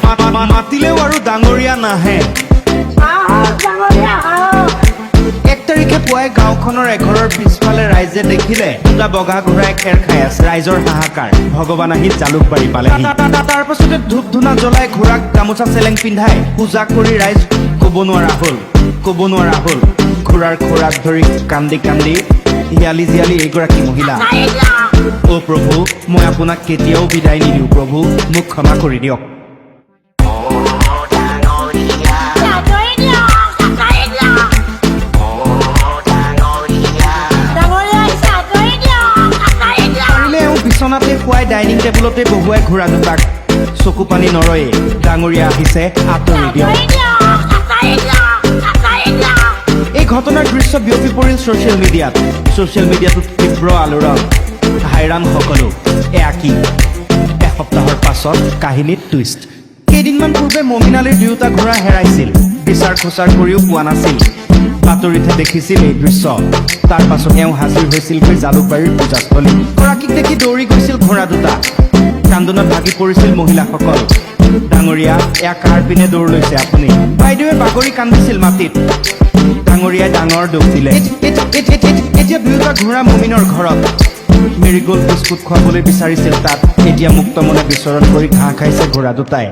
মাতিলেও আৰু ডাঙৰীয়া নাহে 1 তাৰিখে পুৱাই গাঁওখনৰ এঘৰৰ পিছফালে ৰাইজে দেখিলে দুটা বগা ঘোঁৰাই খেৰ খাই আছে ৰাইজৰ হাহাকাৰ ভগৱান আহি জালুকবাৰী পালেহি তাৰ পাছতে ধূপ ধূনা জ্বলাই ঘোঁৰাক গামোচা চেলেং পিন্ধাই পূজা কৰি ৰাইজ ক'ব নোৱাৰা হ'ল ঘোঁৰাৰ খোৰাক ধৰি কান্দি কান্দি হিয়ালি জিয়ালি এইগৰাকী মহিলা অ' প্ৰভু মই আপোনাক কেতিয়াও বিদায় নিদিওঁ প্ৰভু মোক ক্ষমা কৰি দিয়ক বিচনাতে শুৱাই ডাইনিং টেবুলতে বহুৱাই ঘোঁৰা দুটাক চকু পানী নৰয়ে ডাঙৰীয়া আহিছে আঁতৰি দিয়ক এই ঘটনাৰ দৃশ্য বিয়পি পৰিল ছ'চিয়েল মিডিয়াটোত তীব্ৰ আলোড়ন হাইৰাণ সকলো এয়া কি এসপ্তাহৰ পাছত কাহিনীত টুইষ্ট কেইদিনমান পূৰ্বে মমিনালীৰ দুয়োটা ঘোঁৰা হেৰাইছিল বিচাৰ খোচাৰ কৰিও পোৱা নাছিল বাতৰিতে দেখিছিল এই দৃশ্য তাৰ পাছত এওঁ হাজিৰ হৈছিলগৈ জালুকবাৰীৰ পূজাস্থলী গৰাকীক দেখি দৌৰি গৈছিল ঘোঁৰা দুটা কান্দোনত ভাগি পৰিছিল মহিলাসকল ডাঙৰীয়া এয়া কাৰ পিনে দৌৰ লৈছে আপুনি বাইদেৱে বাগৰি কান্দিছিল মাটিত ডাঙৰীয়াই ডাঙৰ দুখ দিলে এতিয়া দুয়োটা ঘোঁৰা মমিনৰ ঘৰত মেৰিগ'ল্ড বিস্কুট খুৱাবলৈ বিচাৰিছিল তাত এতিয়া মুক্ত মনে বিচৰণ কৰি ঘাঁহ খাইছে ঘোঁৰা দুটাই